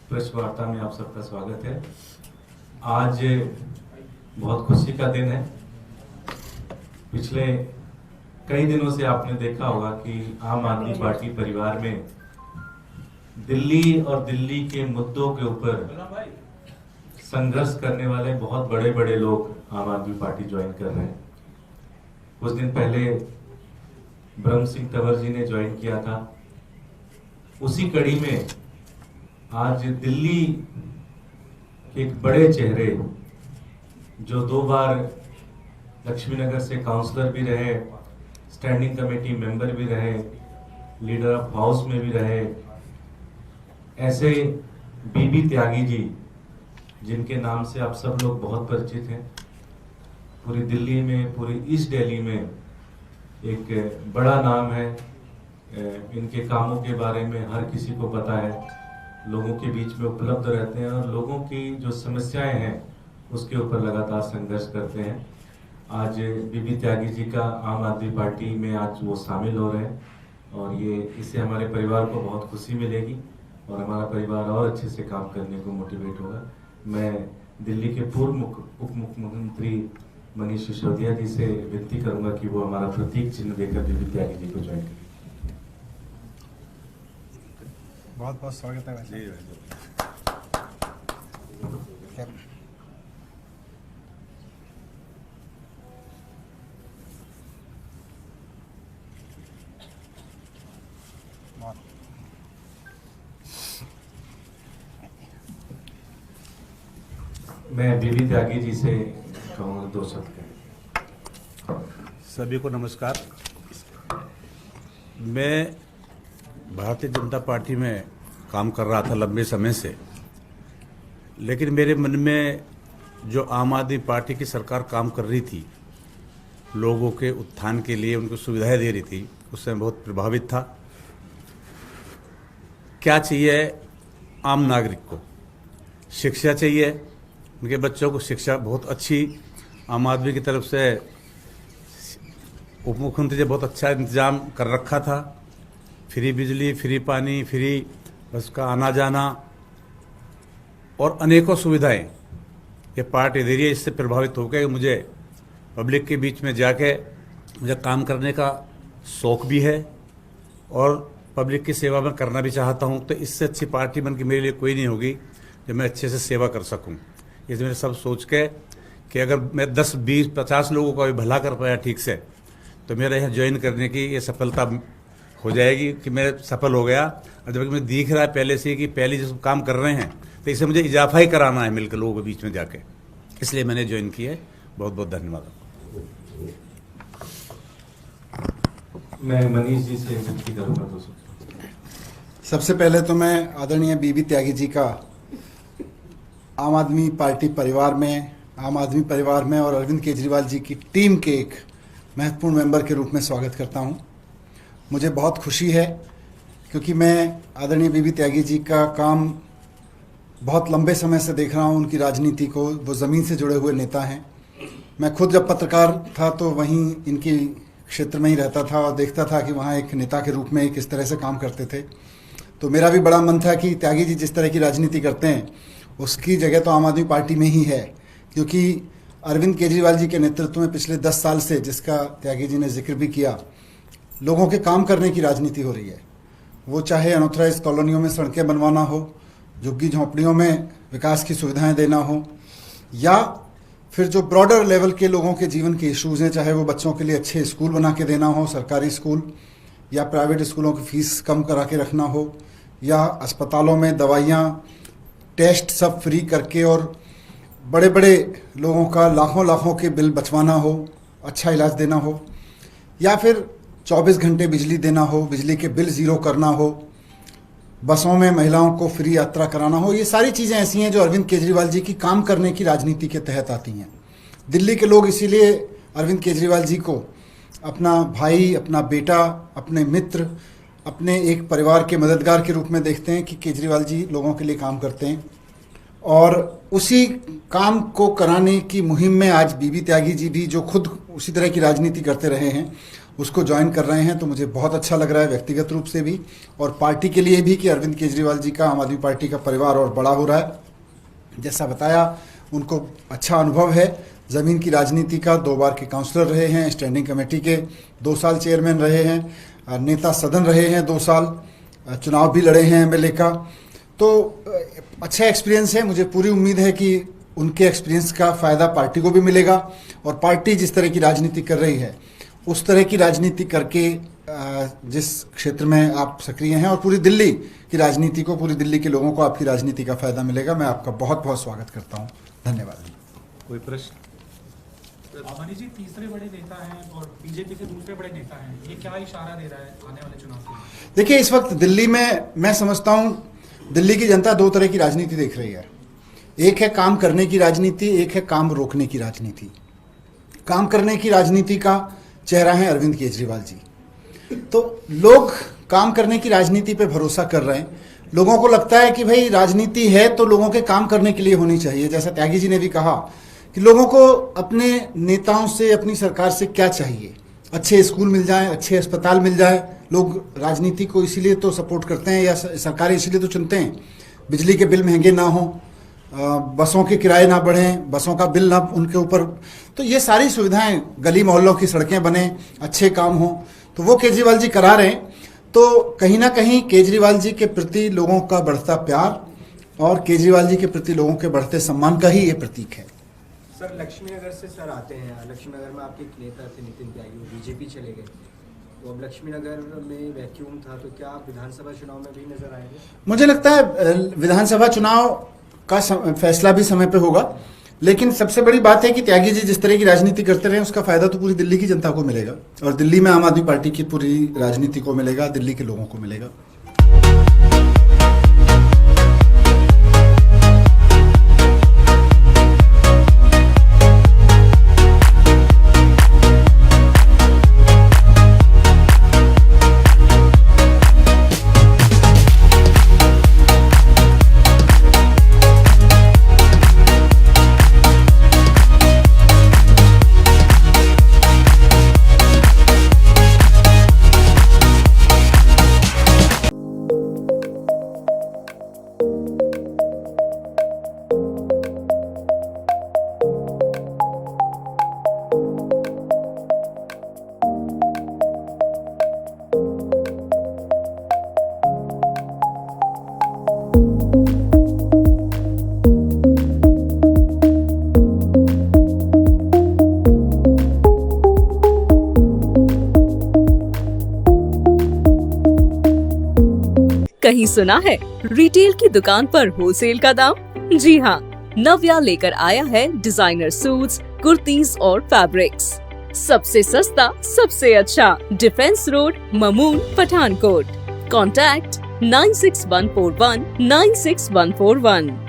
Press वार्ता में आप सबका स्वागत है। आज बहुत खुशी का दिन है। पिछले कई दिनों से आपने देखा होगा कि आम आदमी पार्टी परिवार में दिल्ली और दिल्ली के मुद्दों के ऊपर संघर्ष करने वाले बहुत बड़े बड़े लोग आम आदमी पार्टी ज्वाइन कर रहे हैं। कुछ दिन पहले ब्रह्म सिंह तंवर जी ने ज्वाइन किया था। उसी कड़ी में आज दिल्ली के एक बड़े चेहरे जो 2 बार लक्ष्मीनगर से काउंसलर भी रहे, स्टैंडिंग कमेटी मेंबर भी रहे, लीडर ऑफ हाउस में भी रहे, ऐसे बीबी त्यागी जी जिनके नाम से आप सब लोग बहुत परिचित हैं, पूरी दिल्ली में, पूरी ईस्ट दिल्ली में एक बड़ा नाम है। इनके कामों के बारे में हर किसी को पता है, लोगों के बीच में उपलब्ध रहते हैं और लोगों की जो समस्याएं हैं उसके ऊपर लगातार संघर्ष करते हैं। आज बीबी त्यागी जी का आम आदमी पार्टी में आज वो शामिल हो रहे हैं और इससे हमारे परिवार को बहुत खुशी मिलेगी और हमारा परिवार और अच्छे से काम करने को मोटिवेट होगा। मैं दिल्ली के पूर्व उप मुख्यमंत्री मनीष सिसोदिया जी से विनती करूंगा कि वो हमारा प्रतीक चिन्ह देकर बीबी त्यागी जी को ज्वाइन करें। बहुत बहुत स्वागत है वैसे। मैं बीबी त्यागी जी से कहूँगा 2 शब्द। सभी को नमस्कार। मैं भारतीय जनता पार्टी में काम कर रहा था लंबे समय से, लेकिन मेरे मन में जो आम आदमी पार्टी की सरकार काम कर रही थी, लोगों के उत्थान के लिए उनको सुविधाएं दे रही थी, उससे मैं बहुत प्रभावित था। क्या चाहिए आम नागरिक को? शिक्षा चाहिए, उनके बच्चों को शिक्षा बहुत अच्छी आम आदमी की तरफ से उप मुख्यमंत्री ने बहुत अच्छा इंतजाम कर रखा था। फ्री बिजली, फ्री पानी, फ्री बस का आना जाना और अनेकों सुविधाएं ये पार्टी दे रही है। इससे प्रभावित होकर मुझे पब्लिक के बीच में जाके मुझे काम करने का शौक़ भी है और पब्लिक की सेवा में करना भी चाहता हूं। तो इससे अच्छी पार्टी बन के मेरे लिए कोई नहीं होगी जो मैं अच्छे से सेवा कर सकूं। इसलिए मैंने सब सोच के कि अगर मैं 10, 20, 50 लोगों का भी भला कर पाया ठीक से, तो मेरा यहाँ ज्वाइन करने की ये सफलता हो जाएगी कि मैं सफल हो गया। और जबकि मुझे दिख रहा है पहले से कि पहले जो काम कर रहे हैं, तो इसे मुझे इजाफा ही कराना है मिलकर लोगों के बीच में जाके, इसलिए मैंने ज्वाइन किया है। बहुत बहुत धन्यवाद। मैं मनीष जी से विनती करूंगा 2 शब्द। सबसे पहले तो मैं आदरणीय बीबी त्यागी जी का आम आदमी पार्टी परिवार में और अरविंद केजरीवाल जी की टीम के एक महत्वपूर्ण मेंबर के रूप में स्वागत करता हूं। मुझे बहुत खुशी है क्योंकि मैं आदरणीय बीबी त्यागी जी का काम बहुत लंबे समय से देख रहा हूं, उनकी राजनीति को। वो ज़मीन से जुड़े हुए नेता हैं। मैं खुद जब पत्रकार था तो वहीं इनकी क्षेत्र में ही रहता था और देखता था कि वहाँ एक नेता के रूप में किस तरह से काम करते थे। तो मेरा भी बड़ा मन था कि त्यागी जी जिस तरह की राजनीति करते हैं उसकी जगह तो आम आदमी पार्टी में ही है, क्योंकि अरविंद केजरीवाल जी के नेतृत्व में पिछले 10 साल से, जिसका त्यागी जी ने जिक्र भी किया, लोगों के काम करने की राजनीति हो रही है। वो चाहे अनऑथराइज कॉलोनियों में सड़कें बनवाना हो, झुग्गी झोंपड़ियों में विकास की सुविधाएं देना हो, या फिर जो ब्रॉडर लेवल के लोगों के जीवन के इश्यूज़ हैं, चाहे वो बच्चों के लिए अच्छे स्कूल बना के देना हो, सरकारी स्कूल, या प्राइवेट स्कूलों की फीस कम करा के रखना हो, या अस्पतालों में दवाइयाँ, टेस्ट सब फ्री करके और बड़े बड़े लोगों का लाखों के बिल बचवाना हो, अच्छा इलाज देना हो, या फिर 24 घंटे बिजली देना हो, बिजली के बिल ज़ीरो करना हो, बसों में महिलाओं को फ्री यात्रा कराना हो। ये सारी चीज़ें ऐसी हैं जो अरविंद केजरीवाल जी की काम करने की राजनीति के तहत आती हैं। दिल्ली के लोग इसीलिए अरविंद केजरीवाल जी को अपना भाई, अपना बेटा, अपने मित्र, अपने एक परिवार के मददगार के रूप में देखते हैं कि केजरीवाल जी लोगों के लिए काम करते हैं। और उसी काम को कराने की मुहिम में आज बीबी त्यागी जी भी, जो खुद उसी तरह की राजनीति करते रहे हैं, उसको ज्वाइन कर रहे हैं, तो मुझे बहुत अच्छा लग रहा है व्यक्तिगत रूप से भी और पार्टी के लिए भी कि अरविंद केजरीवाल जी का आम आदमी पार्टी का परिवार और बड़ा हो रहा है। जैसा बताया, उनको अच्छा अनुभव है ज़मीन की राजनीति का, 2 बार के काउंसलर रहे हैं, स्टैंडिंग कमेटी के 2 साल चेयरमैन रहे हैं, नेता सदन रहे हैं 2 साल, चुनाव भी लड़े हैं एमएलए का, तो अच्छा एक्सपीरियंस है। मुझे पूरी उम्मीद है कि उनके एक्सपीरियंस का फ़ायदा पार्टी को भी मिलेगा और पार्टी जिस तरह की राजनीति कर रही है उस तरह की राजनीति करके जिस क्षेत्र में आप सक्रिय हैं और पूरी दिल्ली की राजनीति को, पूरी दिल्ली के लोगों को आपकी राजनीति का फ़ायदा मिलेगा। मैं आपका बहुत बहुत स्वागत करता हूँ। धन्यवाद। कोई प्रश्न? अमनी जी तीसरे बड़े नेता हैं और बीजेपी के दूसरे बड़े नेता हैं, ये क्या इशारा दे रहा है आने वाले चुनाव के लिए? देखिए, इस वक्त दिल्ली में मैं समझता हूँ दिल्ली की जनता 2 तरह की राजनीति देख रही है। एक है काम करने की राजनीति, एक है काम रोकने की राजनीति। काम करने की राजनीति का चेहरा है अरविंद केजरीवाल जी। तो लोग काम करने की राजनीति पे भरोसा कर रहे हैं। लोगों को लगता है कि भाई राजनीति है तो लोगों के काम करने के लिए होनी चाहिए। जैसा त्यागी जी ने भी कहा कि लोगों को अपने नेताओं से, अपनी सरकार से क्या चाहिए, अच्छे स्कूल मिल जाएं, अच्छे अस्पताल मिल जाए। लोग राजनीति को इसीलिए तो सपोर्ट करते हैं या सरकारें इसीलिए तो चुनते हैं, बिजली के बिल महंगे ना हो, बसों के किराए ना बढ़ें, बसों का बिल ना उनके ऊपर, तो ये सारी सुविधाएं, गली मोहल्लों की सड़कें बने, अच्छे काम हो, तो वो केजरीवाल जी करा रहे हैं। तो कहीं ना कहीं केजरीवाल जी के प्रति लोगों का बढ़ता प्यार और केजरीवाल जी के प्रति लोगों के बढ़ते सम्मान का ही ये प्रतीक है। सर, लक्ष्मीनगर से सर आते हैं। लक्ष्मीनगर में आपके एक नेता थे नितिन त्यागी, वो बीजेपी चले गए, तो अब लक्ष्मीनगर में वैक्यूम था, तो क्या आप विधानसभा चुनाव में भी नजर आएंगे? मुझे लगता है विधानसभा चुनाव का फैसला भी समय पे होगा, लेकिन सबसे बड़ी बात है कि त्यागी जी जिस तरह की राजनीति करते रहे उसका फायदा तो पूरी दिल्ली की जनता को मिलेगा और दिल्ली में आम आदमी पार्टी की पूरी राजनीति को मिलेगा, दिल्ली के लोगों को मिलेगा। कहीं सुना है रिटेल की दुकान पर होलसेल का दाम? जी हाँ, नव्या लेकर आया है डिजाइनर सूट्स, कुर्तीज और फैब्रिक्स। सबसे सस्ता, सबसे अच्छा, defence road, Mamun, Pathankot. Contact 9614196141।